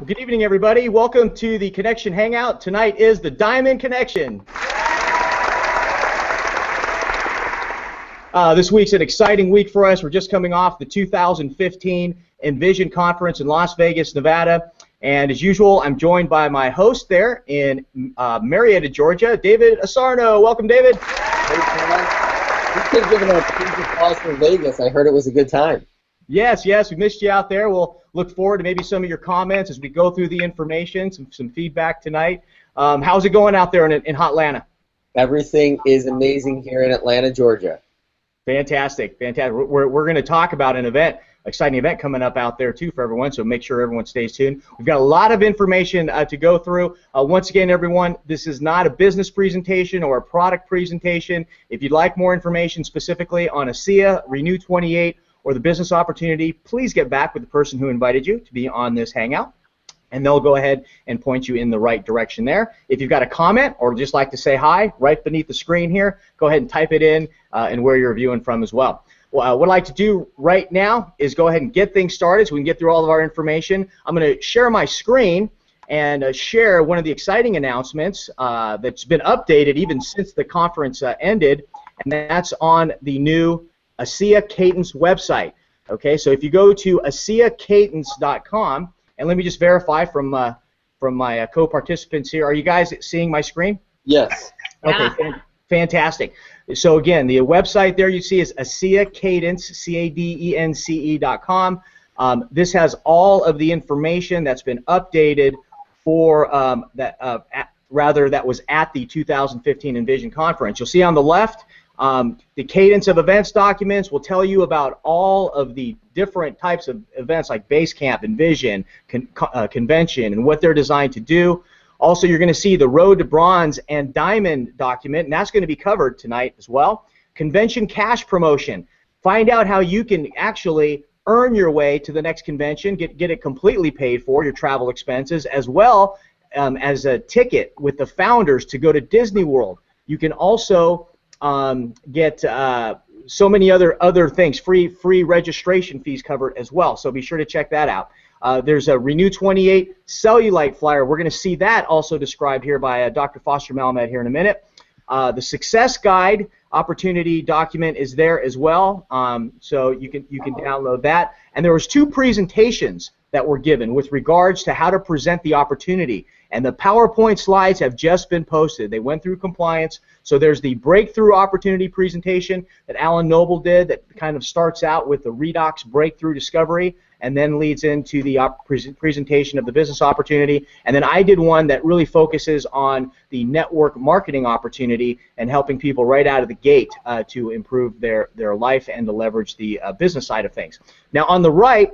Good evening, everybody. Welcome to the Connection Hangout. Tonight is the Diamond Connection. This week's an exciting week for us. We're just coming off the 2015 Envision Conference in Las Vegas, Nevada. And as usual, I'm joined by my host there in Marietta, Georgia, David Asarno. Welcome, David. Hey, Tom. You've been giving a huge applause for Vegas. I heard it was a good time. Yes, we missed you out there. We'll look forward to maybe some of your comments as we go through the information, some feedback tonight. How's it going out there in hot Atlanta? Everything is amazing here in Atlanta, Georgia. Fantastic. We're going to talk about an exciting event coming up out there too for everyone, so make sure everyone stays tuned. We've got a lot of information to go through. Once again, everyone, this is not a business presentation or a product presentation. If you'd like more information specifically on ASEA, Renew 28, or the business opportunity, please get back with the person who invited you to be on this Hangout, and they'll go ahead and point you in the right direction there. If you've got a comment or just like to say hi, right beneath the screen here, go ahead and type it in and where you're viewing from as well. What I'd like to do right now is go ahead and get things started so we can get through all of our information. I'm going to share my screen and share one of the exciting announcements that's been updated even since the conference ended, and that's on the new ASEA Cadence website. Okay, so if you go to ASEAcadence.com, and let me just verify from my co-participants here. Are you guys seeing my screen? Yes. Okay, fantastic. So again, the website there you see is ASEA Cadence, CADENCE.com. This has all of the information that's been updated for that was at the 2015 Envision Conference. You'll see on the left. The cadence of events documents will tell you about all of the different types of events like Basecamp, Envision, Convention, and what they're designed to do. Also, you're going to see the Road to Bronze and Diamond document, and that's going to be covered tonight as well. Convention cash promotion. Find out how you can actually earn your way to the next convention, get it completely paid for, your travel expenses, as well as a ticket with the founders to go to Disney World. You can also get so many other things, free registration fees covered as well. So be sure to check that out. There's a Renew 28 cellulite flyer. We're going to see that also described here by Dr. Foster Malamed here in a minute. The Success Guide opportunity document is there as well, so you can download that. And there was 2 presentations that were given with regards to how to present the opportunity. And the PowerPoint slides have just been posted. They went through compliance. So there's the breakthrough opportunity presentation that Alan Noble did that kind of starts out with the redox breakthrough discovery and then leads into the presentation of the business opportunity. And then I did one that really focuses on the network marketing opportunity and helping people right out of the gate to improve their life and to leverage the business side of things. Now on the right,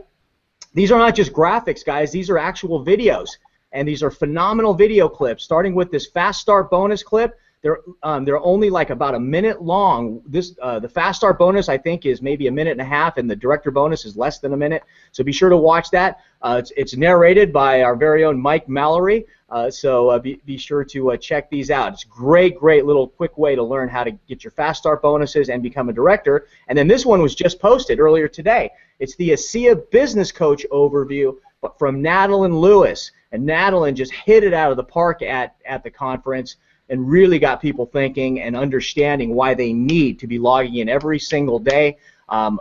these are not just graphics, guys. These are actual videos. And these are phenomenal video clips, starting with this Fast Start bonus clip. They're only like about a minute long. The Fast Start bonus, I think, is maybe a minute and a half, and the Director bonus is less than a minute. So be sure to watch that. It's narrated by our very own Mike Mallory, so be sure to check these out. It's a great little quick way to learn how to get your Fast Start bonuses and become a director. And then this one was just posted earlier today. It's the ASEA Business Coach overview from Nadalyn Lewis. And Nadalyn just hit it out of the park at the conference and really got people thinking and understanding why they need to be logging in every single day and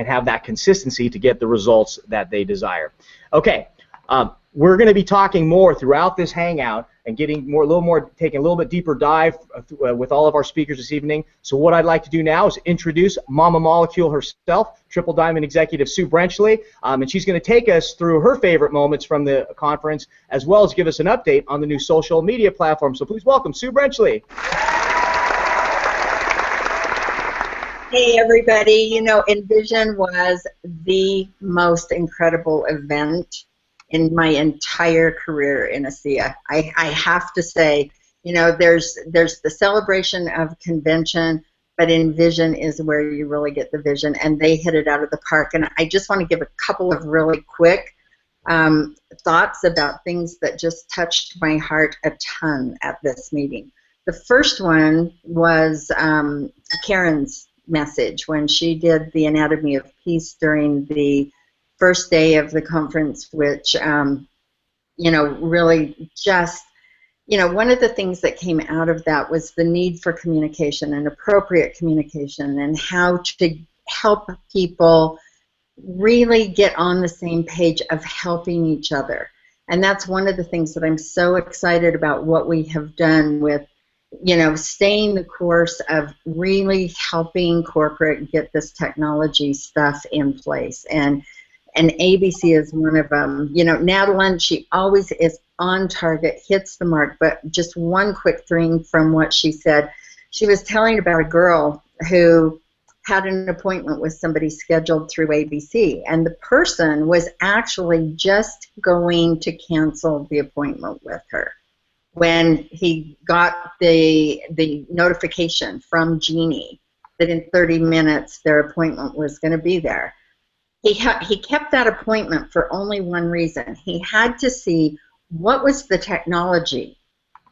have that consistency to get the results that they desire. Okay, we're going to be talking more throughout this Hangout and taking a little bit deeper dive with all of our speakers this evening. So what I'd like to do now is introduce Mama Molecule herself, Triple Diamond Executive Sue Brenchley, and she's going to take us through her favorite moments from the conference, as well as give us an update on the new social media platform. So please welcome Sue Brenchley. Hey everybody, you know, Envision was the most incredible event in my entire career in ASEA. I have to say, you know, there's the celebration of convention, but Envision is where you really get the vision, and they hit it out of the park. And I just want to give a couple of really quick thoughts about things that just touched my heart a ton at this meeting. The first one was Karen's message when she did the Anatomy of Peace during the first day of the conference, which really just, one of the things that came out of that was the need for communication and appropriate communication and how to help people really get on the same page of helping each other. And that's one of the things that I'm so excited about what we have done with, staying the course of really helping corporate get this technology stuff in place. And ABC is one of them. Madeline, she always is on target, hits the mark. But just one quick thing from what she said. She was telling about a girl who had an appointment with somebody scheduled through ABC, and the person was actually just going to cancel the appointment with her when he got the notification from Jeannie that in 30 minutes their appointment was going to be there. He kept that appointment for only one reason. He had to see what was the technology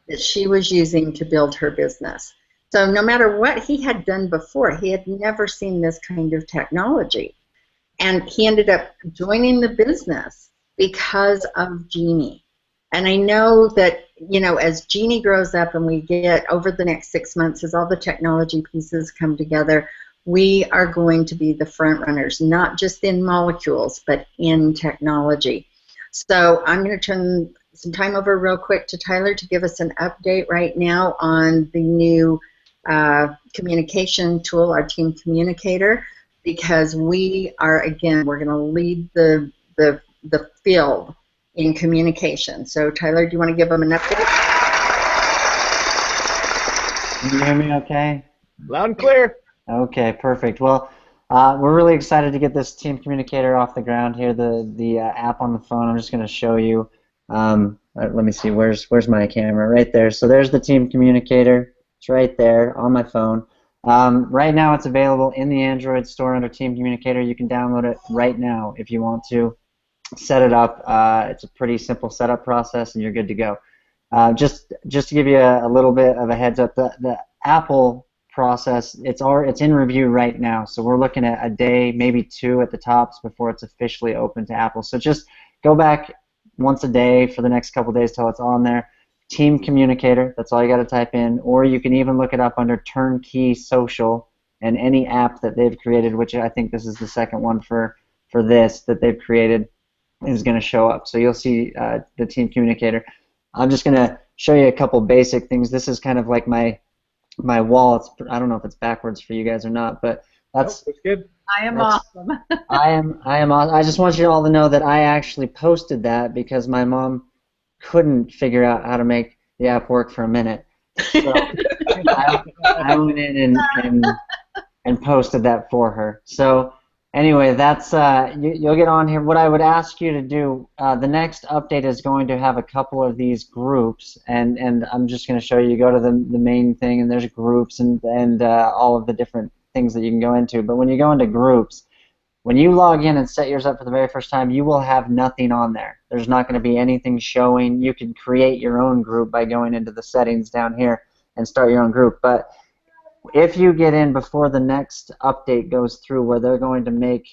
that she was using to build her business. So no matter what he had done before, he had never seen this kind of technology. And he ended up joining the business because of Jeannie. And I know that, as Jeannie grows up and we get over the next 6 months, as all the technology pieces come together, we are going to be the front runners, not just in molecules, but in technology. So I'm going to turn some time over real quick to Tyler to give us an update right now on the new communication tool, our Team Communicator, because we're going to lead the field in communication. So Tyler, do you want to give them an update? Can you hear me okay? Loud and clear. Okay, perfect. Well, we're really excited to get this Team Communicator off the ground here, the app on the phone. I'm just going to show you. Let me see, where's my camera? Right there. So there's the Team Communicator. It's right there on my phone. Right now it's available in the Android store under Team Communicator. You can download it right now if you want to. Set it up. It's a pretty simple setup process and you're good to go. Just to give you a little bit of a heads up, the Apple process, it's in review right now, so we're looking at a day, maybe 2 at the tops before it's officially open to Apple. So just go back once a day for the next couple days till it's on there. Team Communicator, that's all you got to type in, or you can even look it up under Turnkey Social, and any app that they've created, which I think this is the second one for this that they've created, is going to show up. So you'll see the Team Communicator. I'm just going to show you a couple basic things. This is kind of like my wall. I don't know if it's backwards for you guys or not, but that's good. I am awesome. I am awesome. I just want you all to know that I actually posted that because my mom couldn't figure out how to make the app work for a minute. So I went in and posted that for her. So anyway, that's you'll get on here. What I would ask you to do, the next update is going to have a couple of these groups, and I'm just going to show you. You go to the main thing, and there's groups and all of the different things that you can go into. But when you go into groups, when you log in and set yours up for the very first time, you will have nothing on there. There's not going to be anything showing. You can create your own group by going into the settings down here and start your own group. But if you get in before the next update goes through, where they're going to make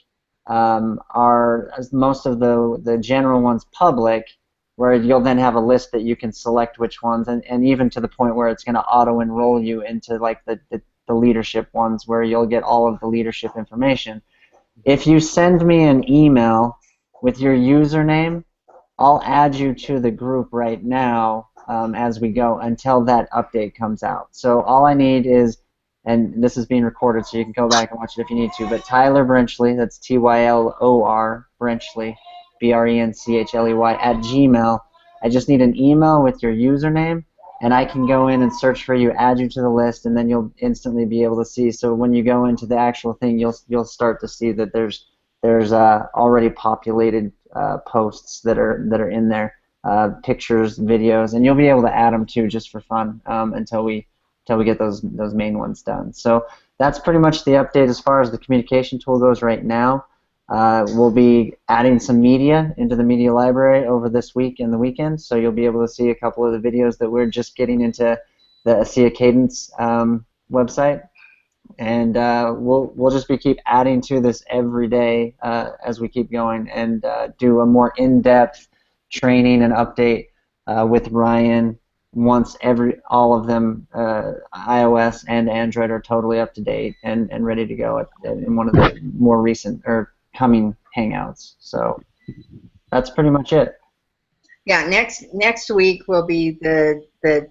most of the general ones public, where you'll then have a list that you can select which ones, and even to the point where it's going to auto-enroll you into like the leadership ones, where you'll get all of the leadership information. If you send me an email with your username, I'll add you to the group right now as we go until that update comes out. So all I need is, and this is being recorded so you can go back and watch it if you need to, but Tyler Brenchley, that's Tylor Brenchley, BRENCHLEY, at Gmail. I just need an email with your username, and I can go in and search for you, add you to the list, and then you'll instantly be able to see. So when you go into the actual thing, you'll start to see that there's already populated posts that are in there, pictures, videos, and you'll be able to add them too just for fun until we get those main ones done. So that's pretty much the update as far as the communication tool goes right now. We'll be adding some media into the media library over this week and the weekend, so you'll be able to see a couple of the videos that we're just getting into the ASEA Cadence website, and we'll just keep adding to this every day as we keep going, and do a more in-depth training and update with Ryan once all of them, iOS and Android, are totally up to date and ready to go in one of the more recent or coming Hangouts. So that's pretty much it. Yeah, next week will be the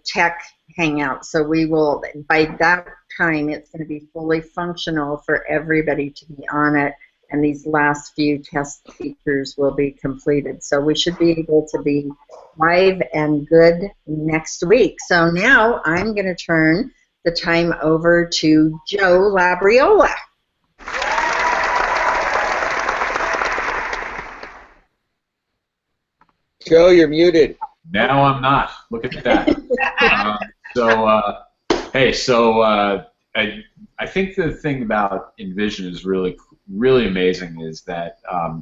tech hangout. So we will, by that time, it's going to be fully functional for everybody to be on it, and these last few test features will be completed. So we should be able to be live and good next week. So now I'm going to turn the time over to Joe Labriola. Joe, you're muted. Now I'm not. Look at that. I think the thing about Envision is really amazing is that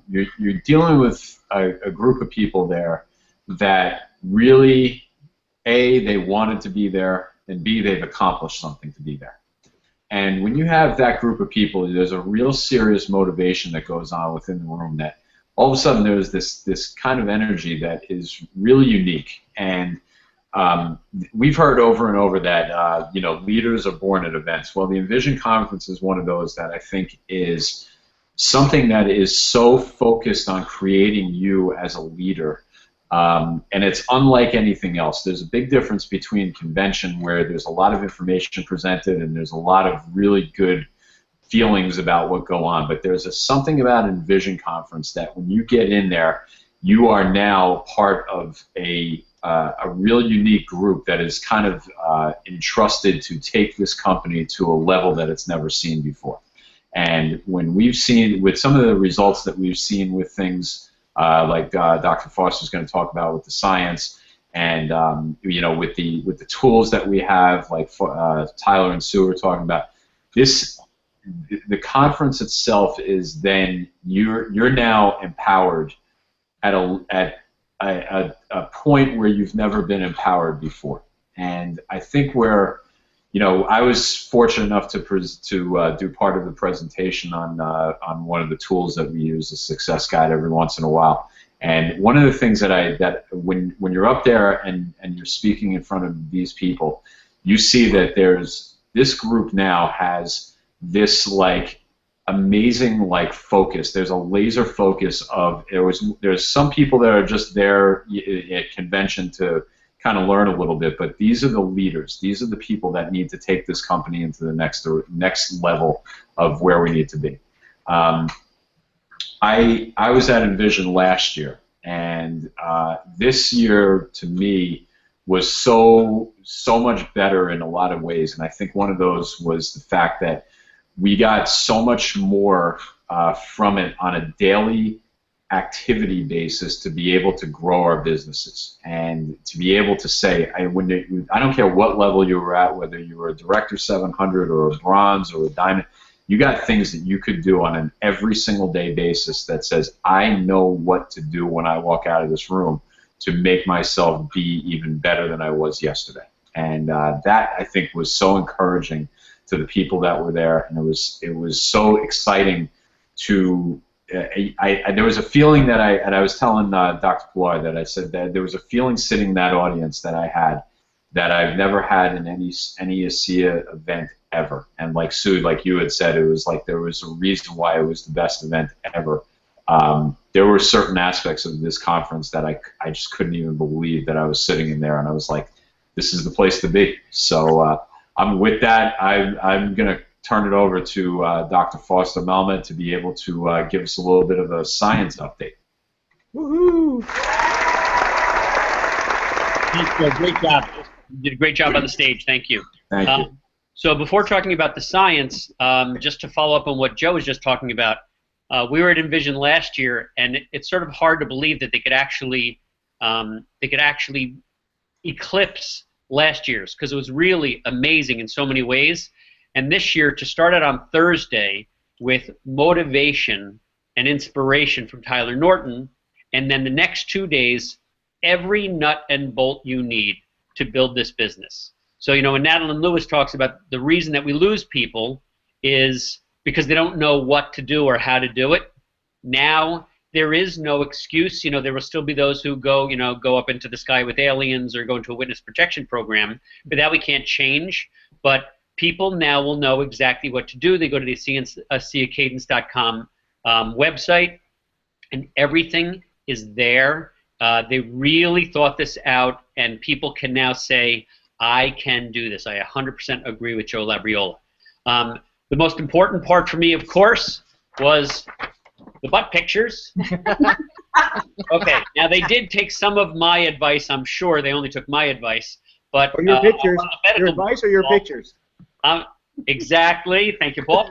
you're dealing with a group of people there that really, A, they wanted to be there, and B, they've accomplished something to be there. And when you have that group of people, there's a real serious motivation that goes on within the room that all of a sudden there's this kind of energy that is really unique. And we've heard over and over that leaders are born at events. Well, the Envision Conference is one of those that I think is something that is so focused on creating you as a leader. And it's unlike anything else. There's a big difference between convention, where there's a lot of information presented and there's a lot of really good feelings about what go on, but there's something about Envision Conference that when you get in there, you are now part of a real unique group that is kind of entrusted to take this company to a level that it's never seen before. And when we've seen, with some of the results that we've seen with things like Dr. Foster's going to talk about with the science, and with the tools that we have, like Tyler and Sue are talking about, the conference itself is then you're now empowered at a point where you've never been empowered before. And I think I was fortunate enough to do part of the presentation on one of the tools that we use, the Success Guide, every once in a while. And one of the things that when you're up there and you're speaking in front of these people, you see that this group now has this amazing focus. There's a laser focus of there's some people that are just there at convention to kind of learn a little bit, but these are the leaders. These are the people that need to take this company into the next level of where we need to be. I was at Envision last year, and this year to me was so much better in a lot of ways, and I think one of those was the fact that we got so much more from it on a daily activity basis to be able to grow our businesses and to be able to say, I don't care what level you were at, whether you were a Director 700 or a Bronze or a Diamond, you got things that you could do on an every single day basis that says, I know what to do when I walk out of this room to make myself be even better than I was yesterday. And that, I think, was so encouraging to the people that were there, and it was so exciting to. There was a feeling that I was telling Dr. Pilar that I said that there was a feeling sitting in that audience that I had that I've never had in any ASEA event ever. And like Sue, like you had said, it was like there was a reason why it was the best event ever. There were certain aspects of this conference that I just couldn't even believe that I was sitting in there, and I was like, this is the place to be. So. With that, I'm going to turn it over to Dr. Foster Malmet to be able to give us a little bit of a science update. Woohoo! Great job. You did a great job on the stage. Thank you. Thank you. So before talking about the science, just to follow up on what Joe was just talking about, we were at Envision last year, and it's sort of hard to believe that they could actually eclipse last year's, because it was really amazing in so many ways. And this year, to start it on Thursday with motivation and inspiration from Tyler Norton, and then the next 2 days, every nut and bolt you need to build this business. So, when Natalie Lewis talks about the reason that we lose people is because they don't know what to do or how to do it. Now there is no excuse. You know, there will still be those who go, you know, go up into the sky with aliens or go into a witness protection program, but that we can't change. But people now will know exactly what to do. They go to the ASEACadence.com website, and everything is there. They really thought this out, and people can now say, I can do this. I 100% agree with Joe Labriola. The most important part for me, of course, was the butt pictures. Okay, now they did take some of my advice, I'm sure. They only took my advice. But, or your pictures. Your advice or your pictures? Exactly. Thank you, Paul.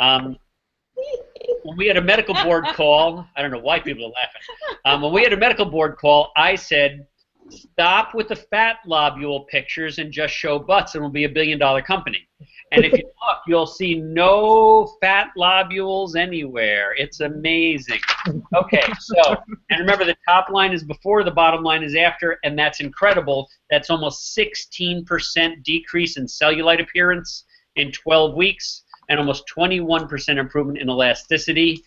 When we had a medical board call, I don't know why people are laughing. When we had a medical board call, I said, stop with the fat lobule pictures and just show butts, and we'll be $1 billion company. And if you look, you'll see no fat lobules anywhere. It's amazing. Okay, so, and remember, the top line is before, the bottom line is after, and that's incredible. That's almost 16% decrease in cellulite appearance in 12 weeks, and almost 21% improvement in elasticity.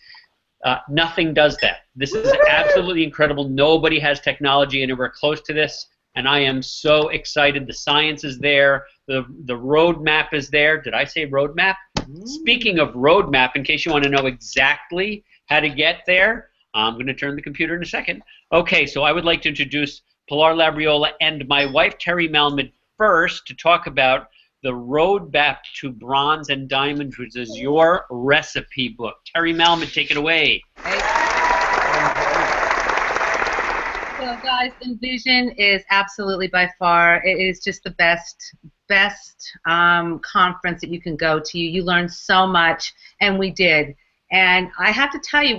Nothing does that. This is absolutely incredible. Nobody has technology anywhere close to this, and I am so excited. The science is there. The roadmap is there. Did I say roadmap? Speaking of roadmap, in case you want to know exactly how to get there, I'm going to turn the computer in a second. Okay, so I would like to introduce Pilar Labriola and my wife, Terry Malmid, first to talk about the roadmap to bronze and diamond, which is your recipe book. Terry Malmid, take it away. So guys, Envision is absolutely by far, it is just the best conference that you can go to. You learn so much, and we did. And I have to tell you,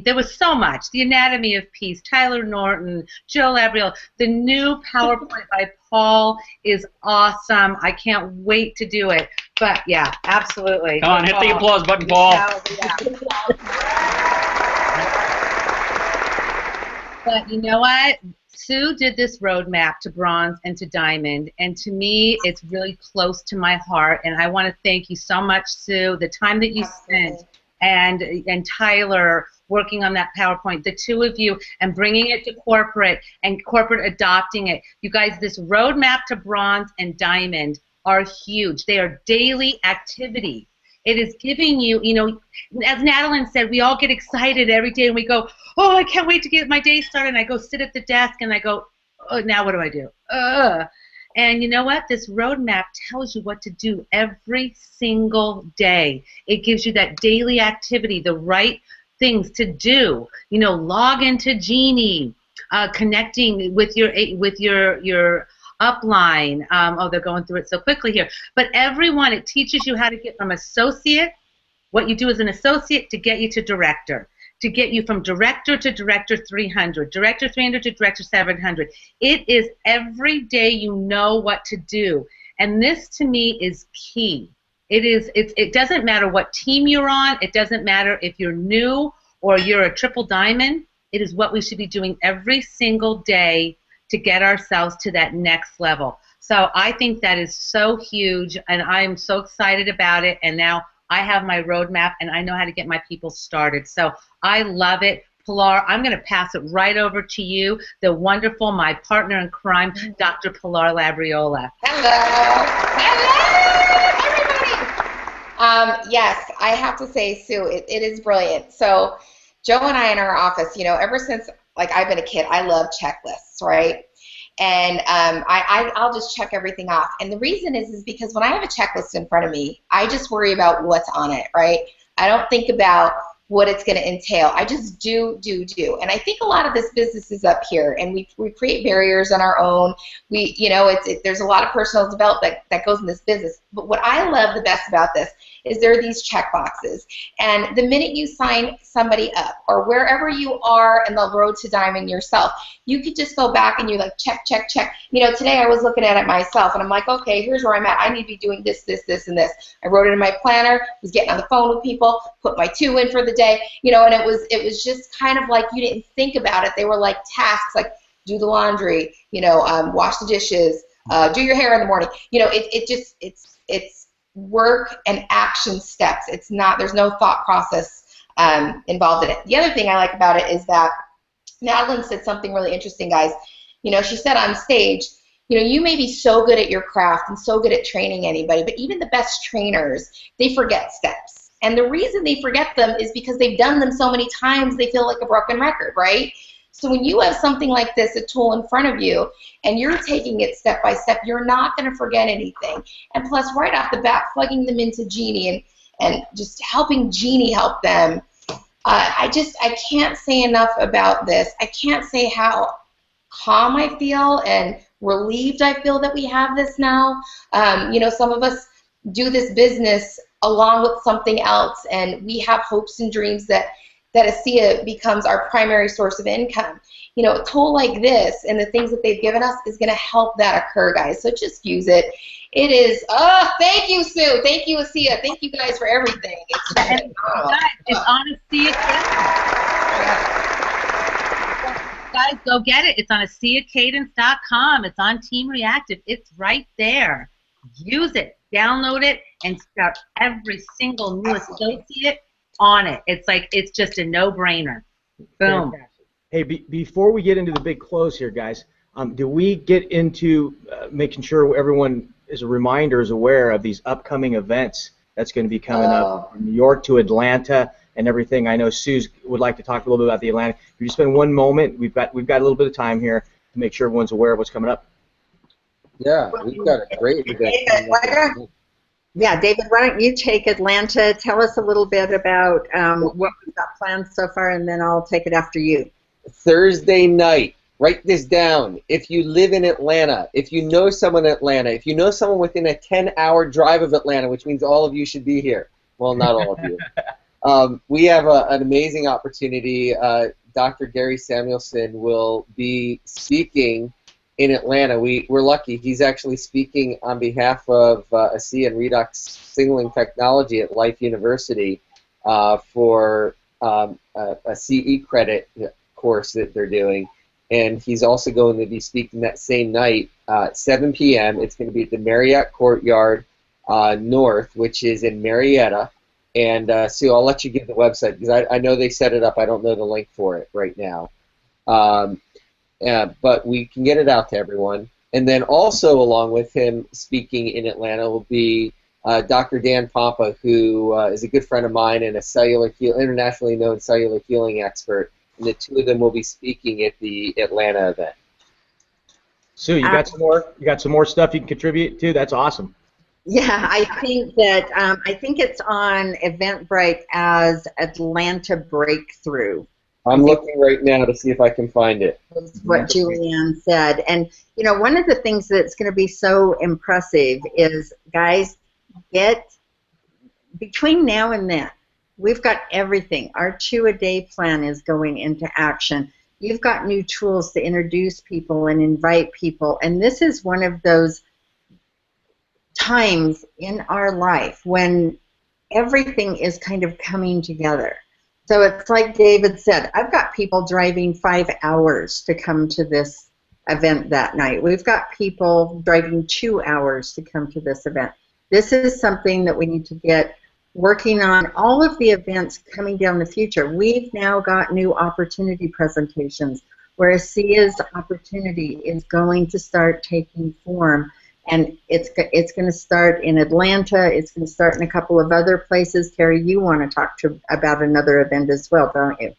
there was so much. The Anatomy of Peace, Tyler Norton, Joe Labriola. The new PowerPoint by Paul is awesome. I can't wait to do it. But yeah, absolutely. Come on, hit the applause button, Paul. But you know what? Sue did this roadmap to bronze and to diamond, and to me, it's really close to my heart. And I want to thank you so much, Sue. The time that you spent, and Tyler working on that PowerPoint, the two of you, and bringing it to corporate, and corporate adopting it. You guys, this roadmap to bronze and diamond are huge. They are daily activity. It is giving you, you know, as Natalie said, we all get excited every day, and we go, oh, I can't wait to get my day started, and I go sit at the desk, and I go, oh, now what do I do? And you know what? This roadmap tells you what to do every single day. It gives you that daily activity, the right things to do. You know, log into Genie, connecting with your upline. Oh, they're going through it so quickly here. But everyone, it teaches you how to get from associate, what you do as an associate, to get you to director, to get you from director to director 300, director 300 to director 700. It is every day you know what to do. And this, to me, is key. It doesn't matter what team you're on. It doesn't matter if you're new or you're a triple diamond. It is what we should be doing every single day to get ourselves to that next level. So I think that is so huge, and I'm so excited about it. And now I have my roadmap, and I know how to get my people started. So I love it. Pilar, I'm going to pass it right over to you, the wonderful, my partner in crime, Dr. Pilar Labriola. Hello. Hello, everybody. Yes, I have to say, Sue, it is brilliant. So Joe and I in our office, you know, ever since, like, I've been a kid, I love checklists, right? And I'll just check everything off. And the reason is because when I have a checklist in front of me, I just worry about what's on it, right? I don't think about what it's going to entail. I just do. And I think a lot of this business is up here, and we create barriers on our own. There's a lot of personal development that goes in this business. But what I love the best about this is there are these check boxes. And the minute you sign somebody up, or wherever you are in the road to diamond yourself, you could just go back and you're like, check. You know, today I was looking at it myself, and I'm like, okay, here's where I'm at. I need to be doing this, and this. I wrote it in my planner, was getting on the phone with people, put my 2 in for the day, you know, and it was just kind of like you didn't think about it. They were like tasks, like do the laundry, you know, wash the dishes, do your hair in the morning. You know, it's work and action steps. It's not, there's no thought process involved in it. The other thing I like about it is that Madeline said something really interesting, guys. You know, she said on stage, you know, you may be so good at your craft and so good at training anybody, but even the best trainers, they forget steps. And the reason they forget them is because they've done them so many times, they feel like a broken record, right? So when you have something like this, a tool in front of you, and you're taking it step by step, you're not going to forget anything. And plus, right off the bat, plugging them into Jeannie and just helping Jeannie help them. I can't say enough about this. I can't say how calm I feel and relieved I feel that we have this now. You know, some of us do this business along with something else, and we have hopes and dreams that ASEA becomes our primary source of income. You know, a tool like this and the things that they've given us is going to help that occur, guys. So just use it. It is, oh, thank you, Sue. Thank you, ASEA. Thank you guys for everything. It's on ASEA. Guys, go get it. It's on ASEAcadence.com. It's on Team Reactive. It's right there. Use it. Download it and start every single new associate on it. It's like, it's just a no-brainer. Boom. Hey, before we get into the big close here, guys, do we get into making sure everyone, as a reminder, is aware of these upcoming events that's going to be coming up from New York to Atlanta and everything? I know Sue would like to talk a little bit about the Atlanta. If you just spend one moment, we've got a little bit of time here to make sure everyone's aware of what's coming up. Yeah, we've got a great event. Yeah, David, why don't you take Atlanta? Tell us a little bit about what we've got planned so far, and then I'll take it after you. Thursday night. Write this down. If you live in Atlanta, if you know someone in Atlanta, if you know someone within a 10-hour drive of Atlanta, which means all of you should be here. Well, not all of you. We have an amazing opportunity. Dr. Gary Samuelson will be speaking in Atlanta. We're lucky. He's actually speaking on behalf of ASEA and Redox Signaling Technology at Life University for a CE credit course that they're doing. And he's also going to be speaking that same night at 7 p.m. It's going to be at the Marriott Courtyard North, which is in Marietta. And Sue, I'll let you give the website because I know they set it up. I don't know the link for it right now. But we can get it out to everyone. And then also along with him speaking in Atlanta will be Dr. Dan Pompa, who is a good friend of mine and a internationally known cellular healing expert. And the two of them will be speaking at the Atlanta event. Sue, you got some more? You got some more stuff you can contribute to? That's awesome. Yeah, I think that I think it's on Eventbrite as Atlanta Breakthrough. I'm looking right now to see if I can find it. That's what Julianne said. And, you know, one of the things that's going to be so impressive is, guys, between now and then, we've got everything. Our 2-a-day plan is going into action. You've got new tools to introduce people and invite people. And this is one of those times in our life when everything is kind of coming together. So it's like David said, I've got people driving 5 hours to come to this event that night. We've got people driving 2 hours to come to this event. This is something that we need to get working on. All of the events coming down the future. We've now got new opportunity presentations where ASEA's opportunity is going to start taking form. And it's going to start in Atlanta. It's going to start in a couple of other places. Terry, you want to talk about another event as well, don't you?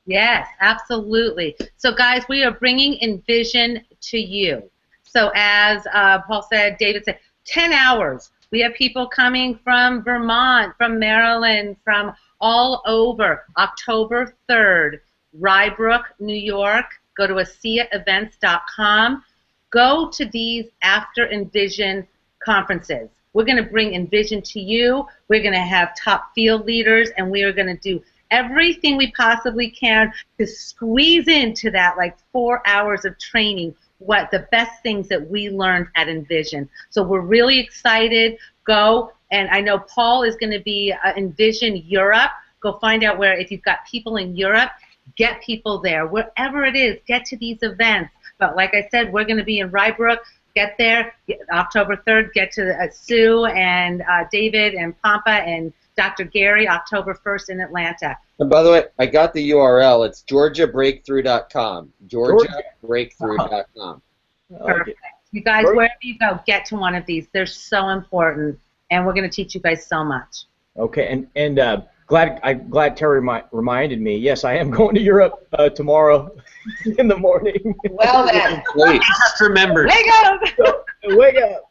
Yes, absolutely. So, guys, we are bringing Envision to you. So, as Paul said, David said, 10 hours. We have people coming from Vermont, from Maryland, from all over. October 3rd, Rybrook, New York. Go to ASEAEvents.com. Go to these after Envision conferences. We're going to bring Envision to you. We're going to have top field leaders, and we are going to do everything we possibly can to squeeze into that, like 4 hours of training, what the best things that we learned at Envision. So we're really excited. Go, and I know Paul is going to be Envision Europe. Go find out where, if you've got people in Europe, get people there. Wherever it is, get to these events. But like I said, we're going to be in Rybrook. Get there, October 3rd. Get to Sue and David and Pompa and Dr. Gary, October 1st in Atlanta. And by the way, I got the URL. It's georgiabreakthrough.com. georgiabreakthrough.com. Perfect. You guys, wherever you go, get to one of these. They're so important, and we're going to teach you guys so much. Okay, and glad Terry reminded me. Yes, I am going to Europe tomorrow in the morning. Well then, just remembered. Wake up! Wake up!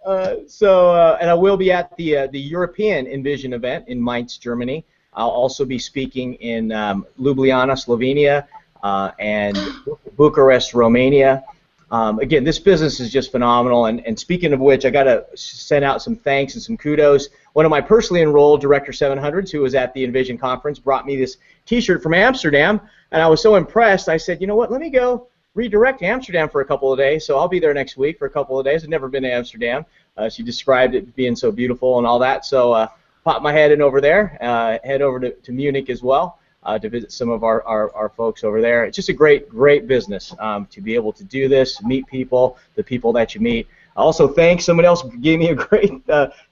And I will be at the European Envision event in Mainz, Germany. I'll also be speaking in Ljubljana, Slovenia, and Bucharest, Romania. Again, this business is just phenomenal, and speaking of which, I got to send out some thanks and some kudos. One of my personally enrolled Director 700s, who was at the Envision Conference, brought me this T-shirt from Amsterdam, and I was so impressed, I said, you know what, let me go redirect to Amsterdam for a couple of days, so I'll be there next week for a couple of days. I've never been to Amsterdam. She described it being so beautiful and all that, so pop my head in over there, head over to Munich as well. To visit some of our folks over there. It's just a great business to be able to do this, meet people, the people that you meet. Also, thanks. Someone else gave me a great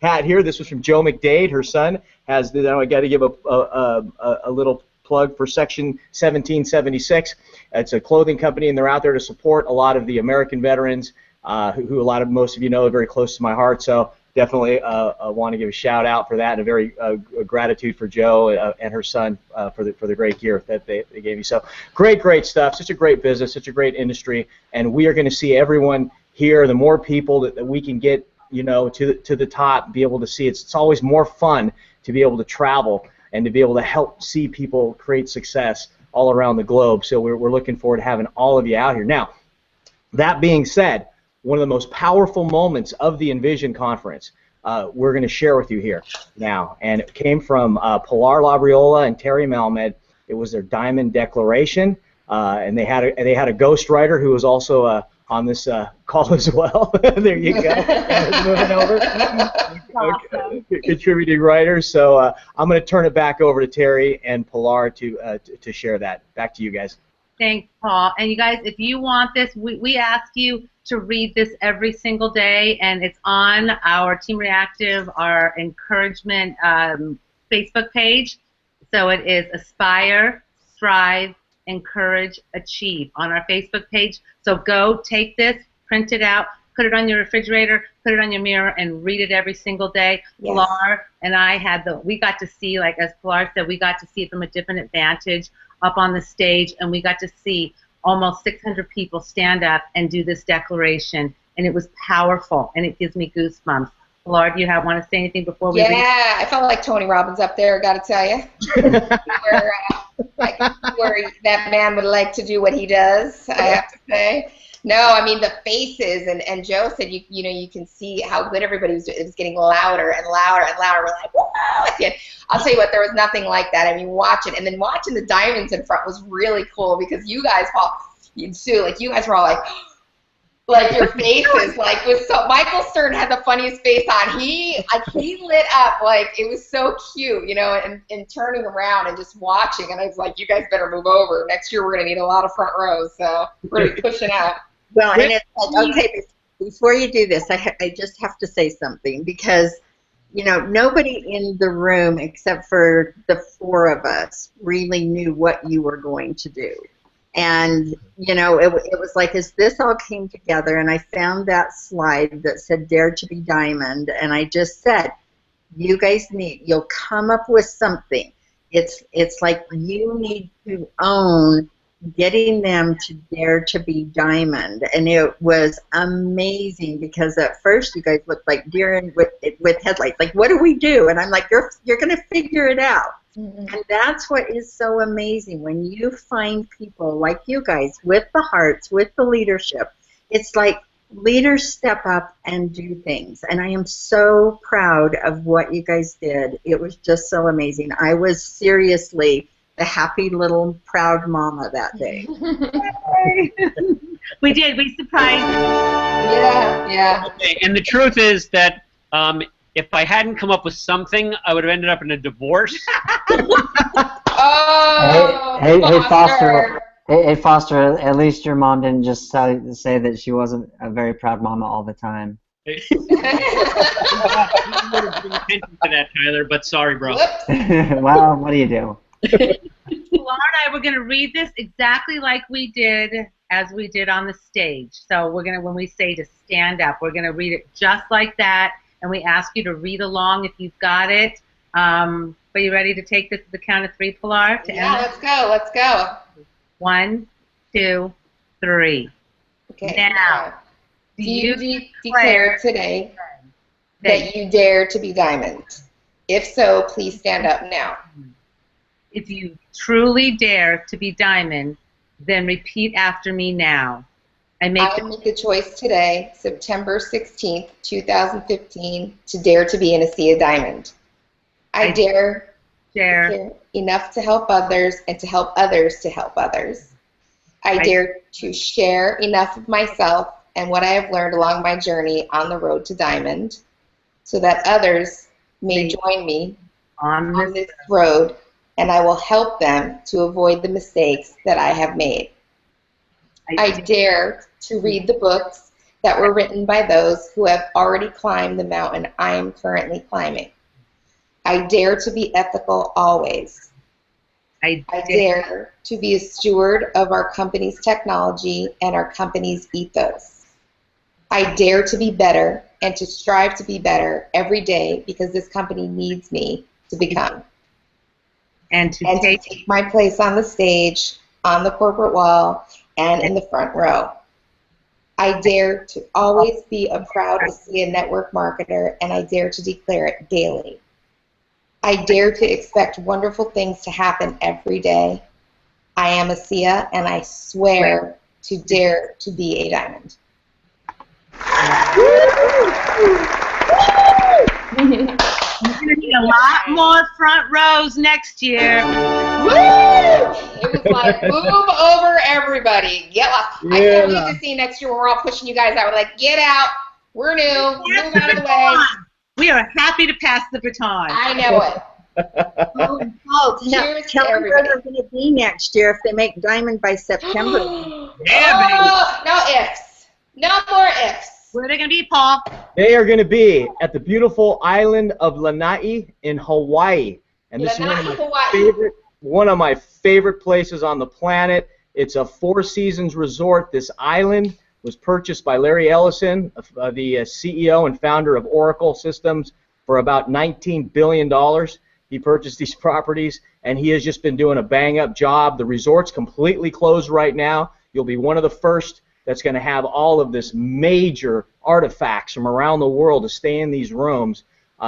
hat here. This was from Joe McDade. Her son has. I got to give a little plug for Section 1776. It's a clothing company, and they're out there to support a lot of the American veterans, who most of you know are very close to my heart. So definitely want to give a shout out for that, and a very gratitude for Joe and her son for the great gear that they gave me. So great stuff. Such a great business, such a great industry, and we are going to see everyone here. The more people that we can get, to the top, be able to see. It's always more fun to be able to travel and to be able to help see people create success all around the globe. So we're looking forward to having all of you out here. Now, that being said, one of the most powerful moments of the Envision Conference we're going to share with you here now, and it came from Pilar Labriola and Terry Malmed. It was their Diamond Declaration, and they had a ghostwriter who was also on this call as well. There you go. Moving over. Awesome. Contributing writers. So I'm going to turn it back over to Terry and Pilar to share that. Back to you guys. Thanks, Paul. And you guys, if you want this, we ask you to read this every single day, and it's on our Team Reactive, our encouragement Facebook page. So it is Aspire, Strive, Encourage, Achieve on our Facebook page. So go take this, print it out, put it on your refrigerator, put it on your mirror, and read it every single day. Yes. Pilar and I we got to see, like as Pilar said, we got to see it from a different vantage up on the stage, and we got to see almost 600 people stand up and do this declaration, and it was powerful, and it gives me goosebumps. Pilar, do you want to say anything before we read? Yeah, I felt like Tony Robbins up there, got to tell you. where that man would like to do what he does, I have to say. No, I mean the faces, and Joe said you can see how good everybody was doing. It was getting louder and louder and louder. We're like, whoa! At the end. I'll tell you what, there was nothing like that. I mean, watch it, and then watching the diamonds in front was really cool because you guys, Paul, Sue, you guys were all like your faces, was so. Michael Stern had the funniest face on. He lit up, it was so cute, and turning around and just watching, and I was like, you guys better move over. Next year we're gonna need a lot of front rows, so we're gonna be pushing out. Well, and it's okay, before you do this, I just have to say something, because nobody in the room except for the four of us really knew what you were going to do. And, it was like, as this all came together, and I found that slide that said Dare to be Diamond, and I just said, you guys you'll come up with something. It's like you need to own getting them to dare to be diamond, and it was amazing because at first you guys looked like deer with headlights. Like, what do we do? And I'm like, you're going to figure it out. Mm-hmm. And that's what is so amazing when you find people like you guys with the hearts, with the leadership. It's like leaders step up and do things, and I am so proud of what you guys did. It was just so amazing. I was seriously the happy little proud mama that day. We did. We surprised. Yeah. Okay, and the truth is that if I hadn't come up with something, I would have ended up in a divorce. Oh, hey, Foster. Hey, Foster. At least your mom didn't just say that she wasn't a very proud mama all the time. I didn't bring attention to that, Tyler, but sorry, bro. Well, what do you do? Laura and I were going to read this exactly like we did as we did on the stage. So we're going to, when we say to stand up, we're going to read it just like that, and we ask you to read along if you've got it. Are you ready to take this to the count of 3, Pilar? Yeah, let's go. Let's go. 1, 2, 3. Okay. Now, do you declare today that you dare to be diamond? If so, please stand up now. If you truly dare to be diamond, then repeat after me now. I make the choice today, September 16th, 2015, to dare to be an ASEA diamond. I dare enough to help others and to help others to help others. I dare to share enough of myself and what I have learned along my journey on the road to diamond so that others may join me on this road, and I will help them to avoid the mistakes that I have made. I dare to read the books that were written by those who have already climbed the mountain I am currently climbing. I dare to be ethical always. I dare to be a steward of our company's technology and our company's ethos. I dare to be better and to strive to be better every day because this company needs me to become. And to take my place on the stage, on the corporate wall, and in the front row. I dare to always be a proud ASEA network marketer, and I dare to declare it daily. I dare to expect wonderful things to happen every day. I am ASEA, and I swear to dare to be a diamond. You're going to need a lot more front rows next year. Woo! It was like, move over, everybody. Get up. Yeah. I can't wait to see next year when we're all pushing you guys out. We're like, get out. We're new. Move out of the way. We are happy to pass the baton. I know it. Cheers to everybody. Where they're going to be next year if they make diamond by September. Yeah, no ifs. No more ifs. Where are they going to be, Paul? They are going to be at the beautiful island of Lanai in Hawaii. And this is one of my favorite places on the planet. It's a 4 seasons resort. This island was purchased by Larry Ellison, the CEO and founder of Oracle Systems, for about $19 billion. He purchased these properties, and he has just been doing a bang-up job. The resort's completely closed right now. You'll be one of the first that's going to have all of this major artifacts from around the world to stay in these rooms.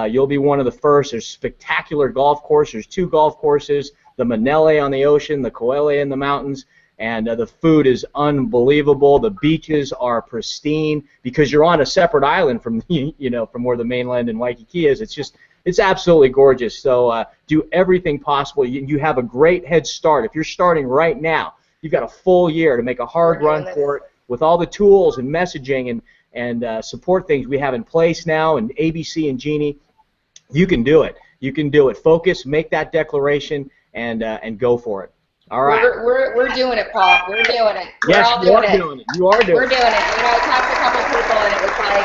You'll be one of the first. There's spectacular golf courses. There's 2 golf courses, the Manele on the ocean, the Koele in the mountains, and the food is unbelievable. The beaches are pristine because you're on a separate island from from where the mainland in Waikiki is. It's absolutely gorgeous. So do everything possible. You have a great head start. If you're starting right now, you've got a full year to make a hard run for it with all the tools and messaging and support things we have in place now, and ABC and Genie. You can do it. You can do it. Focus, make that declaration, and go for it. All right. We're doing it, Paul. We're doing it. We're yes, all you doing are it. doing it. You are doing it. We're doing it. I talked to a couple people, and it was like,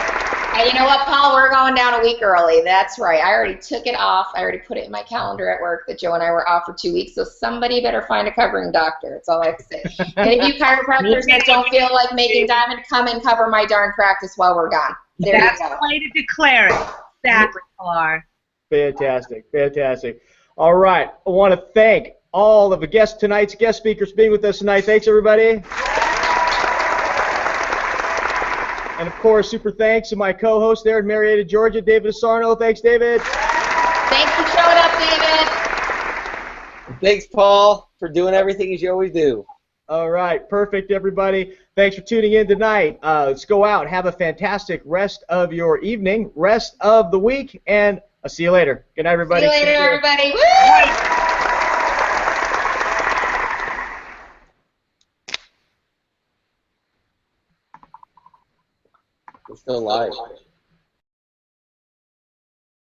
hey, you know what, Paul? We're going down a week early. That's right. I already took it off. I already put it in my calendar at work that Joe and I were off for 2 weeks, so somebody better find a covering doctor. That's all I have to say. Any of you chiropractors that don't feel like making diamond, come and cover my darn practice while we're gone. There That's you go. the way to declare it. Exactly, Pilar. Fantastic. Fantastic. All right. I want to thank all of the tonight's guest speakers for being with us tonight. Thanks, everybody. And, of course, super thanks to my co-host there in Marietta, Georgia, David Asarno. Thanks, David. Thanks for showing up, David. Thanks, Paul, for doing everything as you always do. All right. Perfect, everybody. Thanks for tuning in tonight. Let's go out. Have a fantastic rest of your evening, rest of the week, and I'll see you later. Good night, everybody. See you later, everybody. Woo! We're still live.